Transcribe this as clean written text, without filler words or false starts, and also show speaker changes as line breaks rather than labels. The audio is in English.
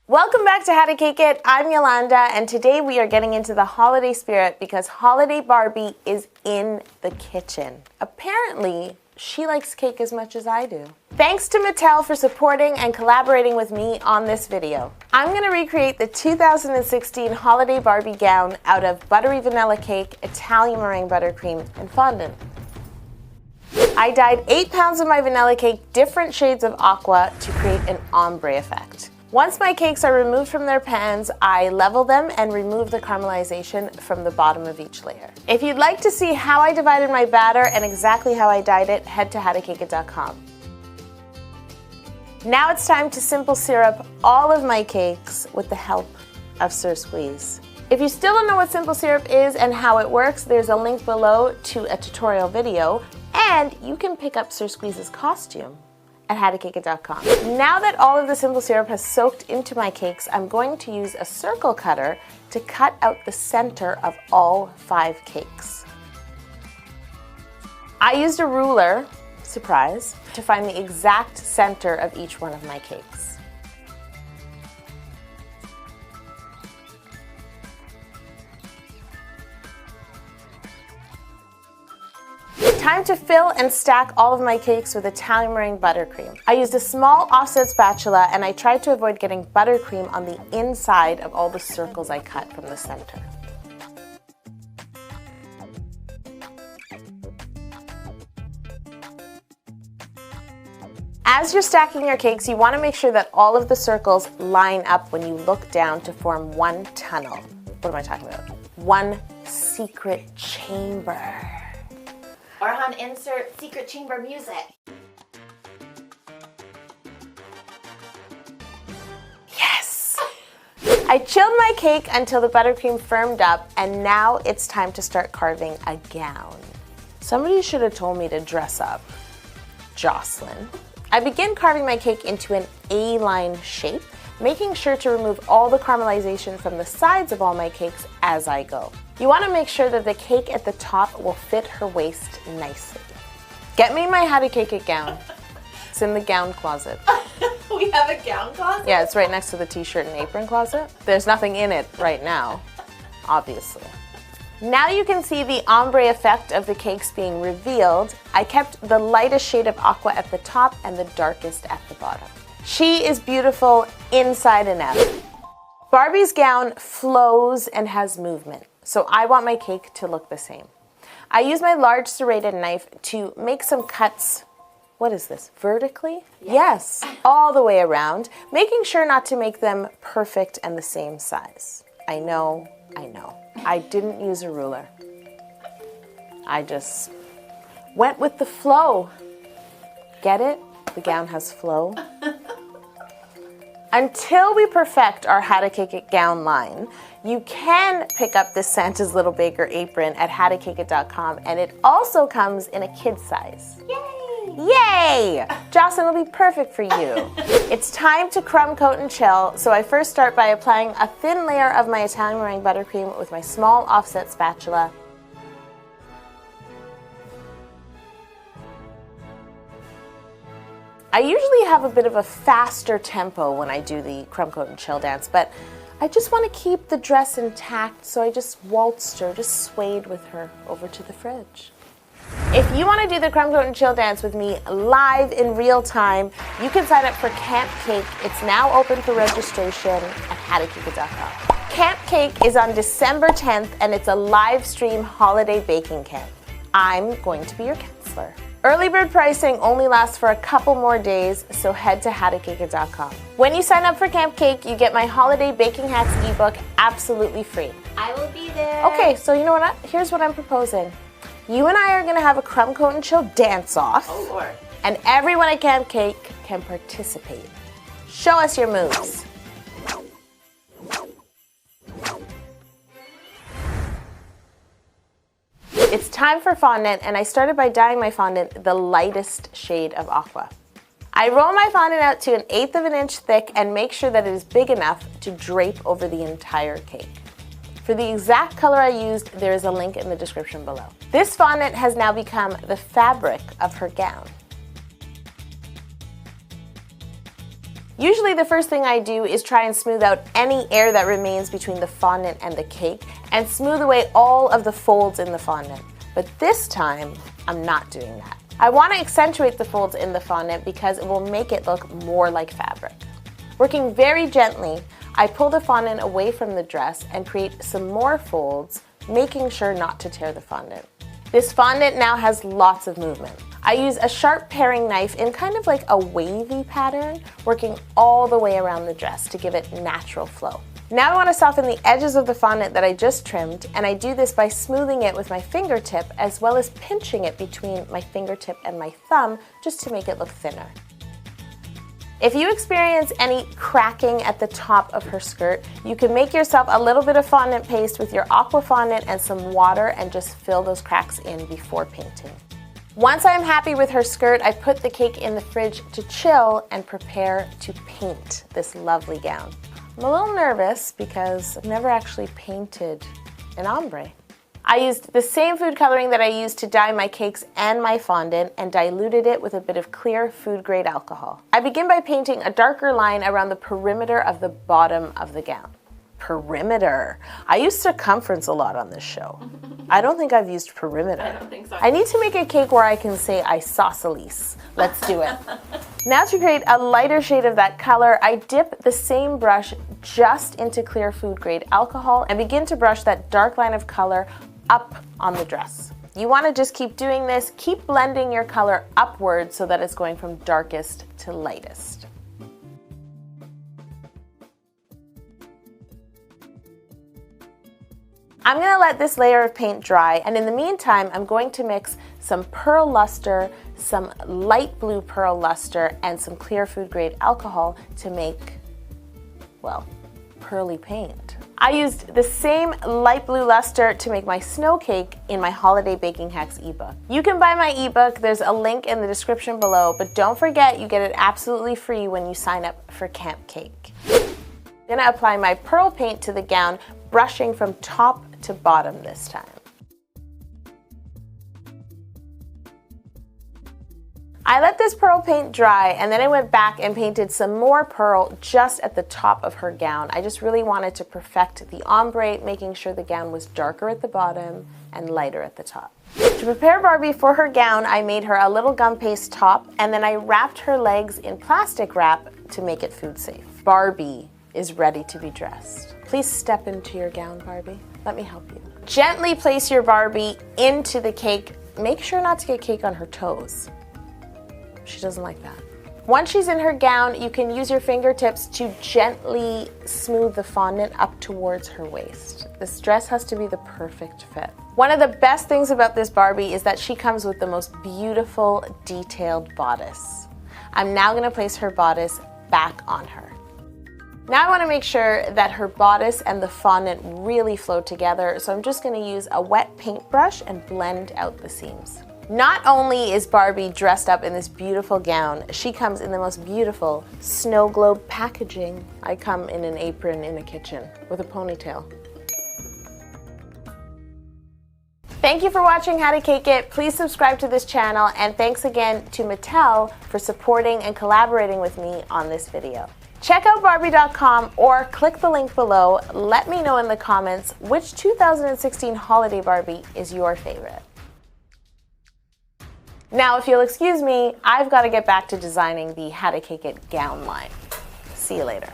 Welcome back to How to Cake It. I'm Yolanda, and today we are getting into the holiday spirit because Holiday Barbie is in the kitchen. Apparently, she likes cake as much as I do. Thanks to Mattel for supporting and collaborating with me on this video. I'm going to recreate the 2016 Holiday Barbie gown out of buttery vanilla cake, Italian meringue buttercream, and fondant. I dyed 8 pounds of my vanilla cake different shades of aqua to create an ombre effect. Once my cakes are removed from their pans, I level them and remove the caramelization from the bottom of each layer. If you'd like to see how I divided my batter and exactly how I dyed it, head to howtocakeit.com. Now it's time to simple syrup all of my cakes with the help of Sir Squeeze. If you still don't know what simple syrup is and how it works, there's a link below to a tutorial video, and you can pick up Sir Squeeze's costume at howtocakeit.com. Now that all of the simple syrup has soaked into my cakes, I'm going to use a circle cutter to cut out the center of all 5 cakes. I used a ruler, surprise, to find the exact center of each one of my cakes. Time to fill and stack all of my cakes with Italian meringue buttercream. I used a small offset spatula and I tried to avoid getting buttercream on the inside of all the circles I cut from the center. As you're stacking your cakes, you want to make sure that all of the circles line up when you look down to form one tunnel. What am I talking about? One secret chamber.
Arhan, insert secret chamber music.
Yes! I chilled my cake until the buttercream firmed up, and now it's time to start carving a gown. Somebody should have told me to dress up. Jocelyn. I begin carving my cake into an A-line shape, making sure to remove all the caramelization from the sides of all my cakes as I go. You want to make sure that the cake at the top will fit her waist nicely. Get me my How to Cake It gown. It's in the gown closet.
We have a gown closet?
Yeah, it's right next to the t-shirt and apron closet. There's nothing in it right now, obviously. Now you can see the ombre effect of the cakes being revealed. I kept the lightest shade of aqua at the top and the darkest at the bottom. She is beautiful inside and out. Barbie's gown flows and has movement, so I want my cake to look the same. I use my large serrated knife to make some cuts. What is this, vertically? Yes, all the way around, making sure not to make them perfect and the same size. I know. I didn't use a ruler. I just went with the flow. Get it? The gown has flow. Until we perfect our How to Cake It gown line, you can pick up this Santa's Little Baker apron at howtocakeit.com, and it also comes in a kid size.
Yay!
Yay! Jocelyn will be perfect for you. It's time to crumb coat and chill, so I first start by applying a thin layer of my Italian meringue buttercream with my small offset spatula. I usually have a bit of a faster tempo when I do the crumb coat and chill dance, but I just want to keep the dress intact, so I just waltzed her, just swayed with her over to the fridge. If you want to do the crumb coat and chill dance with me live in real time, you can sign up for Camp Cake. It's now open for registration at howtocakeit.com. Camp Cake is on December 10th, and it's a live stream holiday baking camp. I'm going to be your counselor. Early bird pricing only lasts for a couple more days, so head to howtocakeit.com. When you sign up for Camp Cake, you get my holiday baking hacks ebook absolutely free.
I will be there.
Okay, so you know what? Here's what I'm proposing. You and I are going to have a crumb coat and chill dance off.
Oh, Lord.
And everyone at Camp Cake can participate. Show us your moves. It's time for fondant, and I started by dyeing my fondant the lightest shade of aqua. I roll my fondant out to 1/8 of an inch thick and make sure that it is big enough to drape over the entire cake. For the exact color I used, there is a link in the description below. This fondant has now become the fabric of her gown. Usually the first thing I do is try and smooth out any air that remains between the fondant and the cake and smooth away all of the folds in the fondant. But this time, I'm not doing that. I want to accentuate the folds in the fondant because it will make it look more like fabric. Working very gently, I pull the fondant away from the dress and create some more folds, making sure not to tear the fondant. This fondant now has lots of movement. I use a sharp paring knife in kind of like a wavy pattern, working all the way around the dress to give it natural flow. Now I want to soften the edges of the fondant that I just trimmed, and I do this by smoothing it with my fingertip as well as pinching it between my fingertip and my thumb just to make it look thinner. If you experience any cracking at the top of her skirt, you can make yourself a little bit of fondant paste with your aqua fondant and some water and just fill those cracks in before painting. Once I'm happy with her skirt, I put the cake in the fridge to chill and prepare to paint this lovely gown. I'm a little nervous because I've never actually painted an ombre. I used the same food coloring that I used to dye my cakes and my fondant and diluted it with a bit of clear food grade alcohol. I begin by painting a darker line around the perimeter of the bottom of the gown. Perimeter. I use circumference a lot on this show. I don't think I've used perimeter.
I don't think so.
I need to make a cake where I can say isosceles. Let's do it. Now to create a lighter shade of that color, I dip the same brush just into clear food grade alcohol and begin to brush that dark line of color up on the dress. You want to just keep doing this, keep blending your color upwards so that it's going from darkest to lightest. I'm going to let this layer of paint dry, and in the meantime, I'm going to mix some pearl luster, some light blue pearl luster, and some clear food grade alcohol to make, well, pearly paint. I used the same light blue luster to make my snow cake in my Holiday Baking Hacks ebook. You can buy my ebook, there's a link in the description below, but don't forget you get it absolutely free when you sign up for Camp Cake. I'm going to apply my pearl paint to the gown, brushing from top to bottom this time. I let this pearl paint dry and then I went back and painted some more pearl just at the top of her gown. I just really wanted to perfect the ombre, making sure the gown was darker at the bottom and lighter at the top. To prepare Barbie for her gown, I made her a little gum paste top and then I wrapped her legs in plastic wrap to make it food safe. Barbie is ready to be dressed. Please step into your gown, Barbie. Let me help you. Gently place your Barbie into the cake. Make sure not to get cake on her toes. She doesn't like that. Once she's in her gown, you can use your fingertips to gently smooth the fondant up towards her waist. This dress has to be the perfect fit. One of the best things about this Barbie is that she comes with the most beautiful, detailed bodice. I'm now going to place her bodice back on her. Now I want to make sure that her bodice and the fondant really flow together, so I'm just going to use a wet paintbrush and blend out the seams. Not only is Barbie dressed up in this beautiful gown, she comes in the most beautiful snow globe packaging. I come in an apron in a kitchen with a ponytail. Thank you for watching How to Cake It. Please subscribe to this channel, and thanks again to Mattel for supporting and collaborating with me on this video. Check out Barbie.com or click the link below. Let me know in the comments which 2016 holiday Barbie is your favorite. Now, if you'll excuse me, I've got to get back to designing the How to Cake It gown line. See you later.